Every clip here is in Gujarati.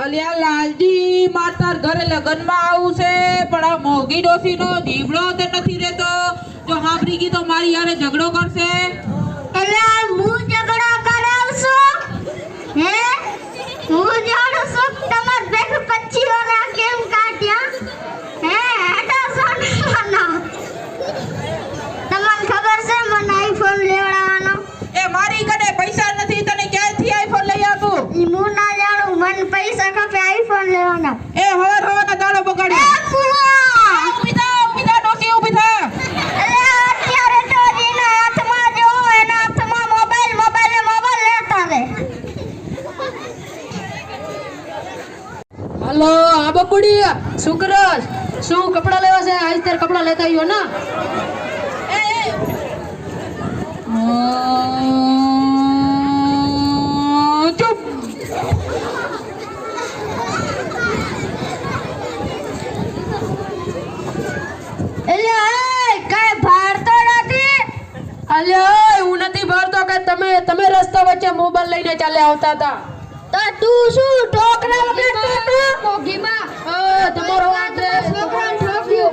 અલ્યા લાલજી માતાર ઘરે લગનમાં આવું છે પણ આ મોગી ડોસીનો દીવડો તો નથી રહેતો જો હાંભરી ગઈ તો મારી યારે ઝઘડો કરશે અલ્યા હું ઝઘડો કરાવશું હે હું જાણું છું તમાર બેક 25 વાળા કેમ કાઢ્યા હે હેડા સોના તમને ખબર છે મને આઈફોન લેવડાવવાનો એ મારી કને પૈસા નથી તને ક્યાંથી આઈફોન લઈ આપું હું ના જાણું મને પૈસા ખપે આઈફોન લેવાના એ હવાના દાડો બગાડી એ ફુવા ઊભી થા ડોસી ઊભી થા અત્યારે તો એના હાથમાં જો એના હાથમાં મોબાઈલ લેતા રે હાલો આ બપડી શું કરસ શું કપડા લેવા છે આજ તાર કપડા લેતા આવ્યો ને ચૂપ અલ્યા હું નથી ભરતો કે તમે રસ્તા વચ્ચે મોબાઈલ લઈને ચાલે આવતા હતા તો તું શું ઠોકરા વગર ટોટો મોગીમાં તમારો એડ્રેસ છોકરાને ઠોક્યો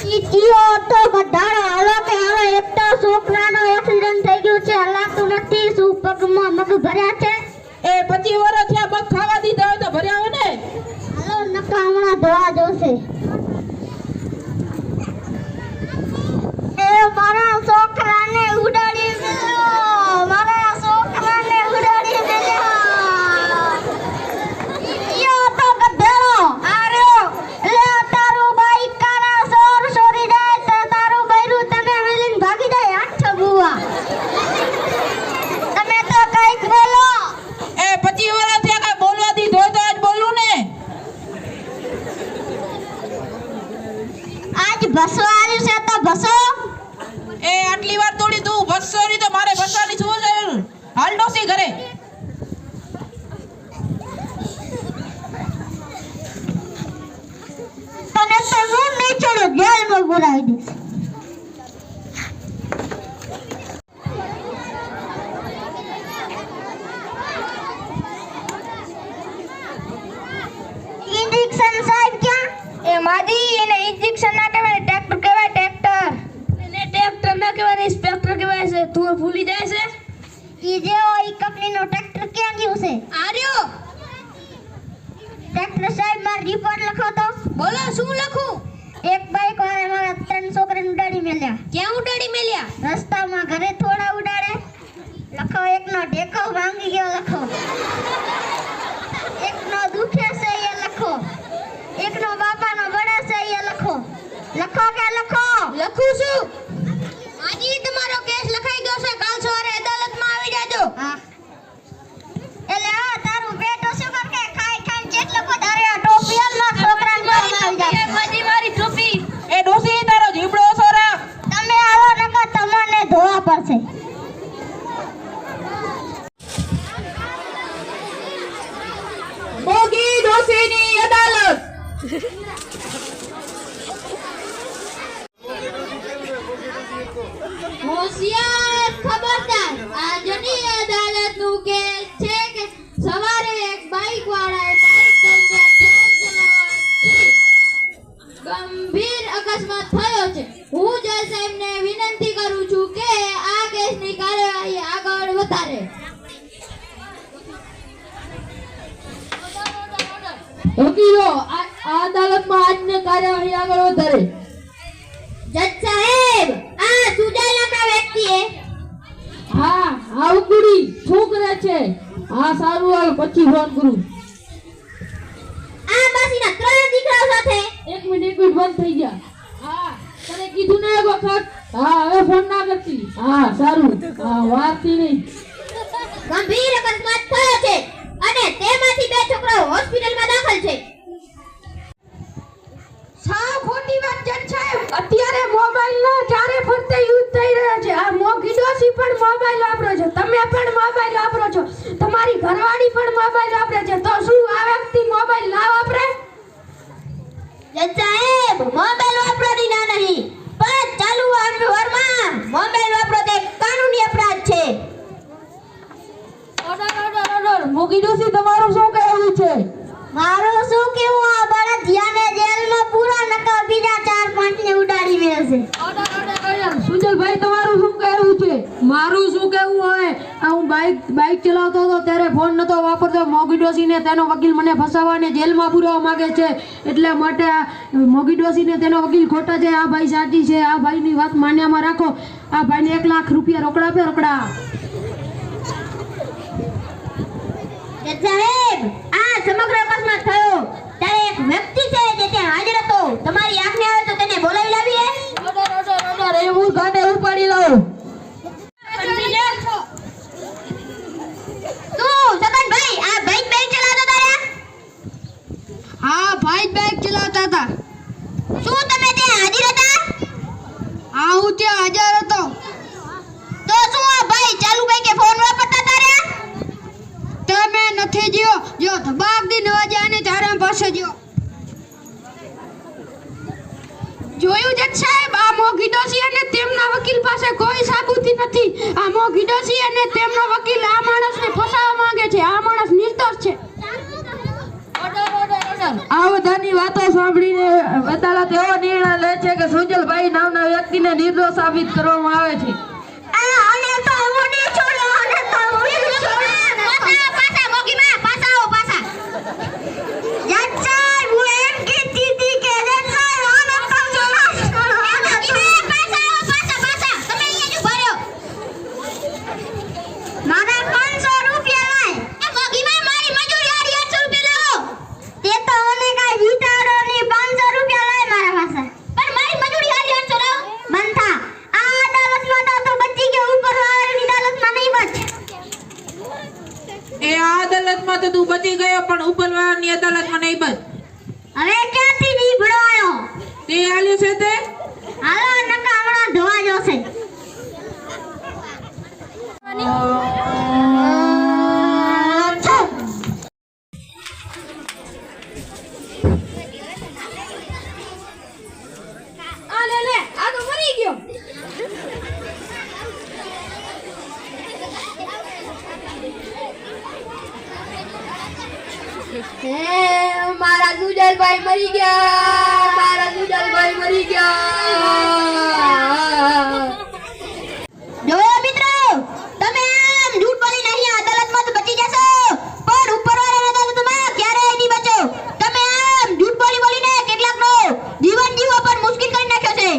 કીચીઓ તો બધાડો હાલો કે હાલો એક તો છોકરાનો એક્સિડન્ટ થઈ ગયો છે હલાતું નથી શું પગમાં મગ ભર્યા છે એ 25 વર્ષ થયા બગ ખાવા દીધા હોય તો ભર્યા હોય ને હાલો નકા હમણાં ધોવા જોશે એ મારા છોકરાને ઉડાડી દીધો મારા છોકરાને ઉડાડી દીધો યો તો ગધેડો આર્યો લે તારું બાઈક કારા સોર સોરી જાય તો તારું બૈરું તને વેલીન ભાગી જાય આઠ બુવા તમે તો કઈક બોલો એ 25 વર્ષ થયા કઈ બોલવા દીધો હોય તો આજ બોલું ને આજ બસો આવ્યું છે તો બસો એ આટલી વાર તોડી તું બસોરી તો મારે બસવાની શું જરૂર હાલ ડોસી ઘરે તને તો હું નહીં ચડે જેલમાં બોલાવી દઈશ ઇન્જેક્શન સાહેબ ક્યાં એ માદી એને ઇન્જેક્શન ના કહેવાય ટ્રેક્ટર કહેવાય ટ્રેક્ટર એને ટ્રેક્ટર ના કહેવાય ઇન્સ્પેક્ટર કહેવાય છે તું ભૂલી જાય છે ઈ જે ઈ કંપનીનો ટ્રેક્ટર ક્યાં ગયું છે આર્યો ટ્રેક્ટર સાહેબ મારો રિપોર્ટ લખો તો બોલો શું લખું એક બાઈક વાળા મારા 3 છોકરાને ઉડાડી મેલ્યા ક્યાં ઉડાડી મેલ્યા રસ્તામાં ઘરે થોડા ઉડાડે લખો એકનો ઢેકો ભાંગી ગયો લખો એકનો દુખે છે એ લખો એકનો બાપાનો બળે છે એ લખો લખો કે લખો લખું છું આજે તમારો કેસ લખાઈ ગયો છે કાલ સવારે અદાલતમાં આવી જાજો હા એટલે આ તારું બેટો શું કર કે ખાઈ ખાઈ જેટલો વધારે આ ટોપિયલ ના છોકરાને મારી આવી જાય માજી મારી ટોપી એ ડોસી તારો જીબડો ઓછો રાખ તમે આવો નકર તમને ધોવા પડશે મોગી ડોસીની અદાલત હોશિયાર ખબરદાર આજની અદાલતનું કેસ છે કે સવારે એક બાઈક વાળાએ બાઈક દરમિયાન ગંભીર અકસ્માત થયો છે હું જજ સાહેબને વિનંતી કરું છું કે આ કેસની કાર્યવાહી આગળ વધારે વકીલો આ અદાલતમાં આજની કાર્યવાહી આગળ વધારે જજ સાહેબ આ સુજાયેલા વ્યક્તિએ હા આવું કુડી શું કરે છે હા સારું હાલ પછી ફોન કરું આ બાસીના 3 દીકરાઓ સાથે એક મિનિટ બંધ થઈ ગયા હા તને કીધું ને એક વખત હા હવે ફોન ના કરતી હા સારું હા વારતી નહીં ગંભીર અકસ્માત થયો છે અને તેમાંથી 2 છોકરાઓ હોસ્પિટલમાં દાખલ છે સાવ ખોટી વાત જજ સાહેબ અત્યારે મોબાઈલ નો ચારે ફરતે યુઝ થઈ રહ્યો છે આ મોગી ડોસી પણ મોબાઈલ વાપરો છો તમે પણ મોબાઈલ વાપરો છો તમારી ઘરવાળી પણ મોબાઈલ વાપરે છે તો શું આ વ્યક્તિ મોબાઈલ ના વાપરે જજ સાહેબ મોબાઈલ વાપરવાની ના નહીં પણ ચાલુ વારમાં મોબાઈલ વાપરો તે કાનૂની અપરાધ છે ઓર્ડર ઓર્ડર ઓર્ડર મોગી મારું શું કેવું આ બળદિયાને જેલમાં પૂરા નકા બીજા 4-5 ને ઉડાડી મેળશે. સુજલભાઈ તમારું શું કહેવું છે? મારું શું કહેવું હોય આ હું બાઇક ચલાવતો હતો ત્યારે ફોન નતો વાપરતો. મોગી ડોસીને તેનો વકીલ મને ફસાવવાને જેલમાં પૂરવા માંગે છે, એટલે માટે આ મોગી ડોસીને તેનો વકીલ ખોટા છે, આ ભાઈ સાચી છે. આ ભાઈની વાત માન્યામાં રાખો. આ ભાઈને 1 લાખ રૂપિયા રોકડા આપે, રોકડા. જજ સાહેબ, આ સમગ્ર અકસ્માત થયો ત્યારે એક વ્યક્તિ છે જે ત્યાં હાજર હતો. તમારી આજ્ઞા આવે તો તેને બોલાવી લાવીએ. ઓર્ડર, એ હું ગાને ઉપાડી લઉં. તું સગનભાઈ આ બાઇક ચલાવતો તારે? હા, ભાઈ બાઇક ચલાવતા હતા. શું તમે ત્યાં હાજર હતા? હા, હું ત્યાં હાજર હતો. તો શું આ ભાઈ ચાલુ બાઇકે ફોન વાપરતા તારે? તમે નથી જ્યો, જો ધબાક દી નવા જાને તારા પાસે જ્યો. જોયું જજ સાહેબ, આ મોગી ડોસી અને તેમના વકીલ પાસે કોઈ સાબુતી નથી. આ મોગી ડોસી અને તેમનો વકીલ આ માણસને ફસાવવા માંગે છે. આ માણસ નિર્દોષ છે. આ બધાની વાતો સાંભળીને અદાલત એવો નિર્ણય લે છે કે સુજલભાઈ નામના વ્યક્તિને નિર્દોષ સાબિત કરવામાં આવે છે. આને તો હું નહીં છોડું, આને તો હું નહીં છોડું. પાછા મોગીમાં પાછા જજ સાહેબ, હું એમ કહેતી હતી કે જજ સાહેબ આને તો હું નહીં છોડું. પાછા તમે અહીંયા જ ભર્યો. મારા 500 રૂપિયા લાય. મોગીમાં મારી મજૂરી 800 રૂપિયા લાવો. તે તો મને કાઈ વિચારો નહીં. 500 રૂપિયા લાય મારા પાસે. પણ મારી મજૂરી 800 લાવો. બંધા આ અદાલતમાં તો બચી ગયો, ઉપરવાળાની અદાલતમાં નહીં બચ. એ આ અદાલતમાં તો તું બચી ગયો, પણ ઉપરવાળાની અદાલતમાં નહીં બચ. હવે ક્યાંથી નીભળો આયો? તે આલ્યું છે તે હાલો નકા હમણાં ધોવા જોશે. આ લે, આ તો મરી ગયો. મારા સુજલભાઈ મરી ગયા. મારા સુજલભાઈ મરી ગયા. જોયો મિત્રો, તમે આમ જૂઠ બોલીને અહીંયા અદાલતમાં તો બચી જશો, પણ ઉપરવાળાની અદાલતમાં ક્યારેય નહીં બચો. તમે આમ જૂઠ બોલીને કેટલાકનો જીવન જીવવો પણ મુશ્કેલ કરી નાખ્યો છે.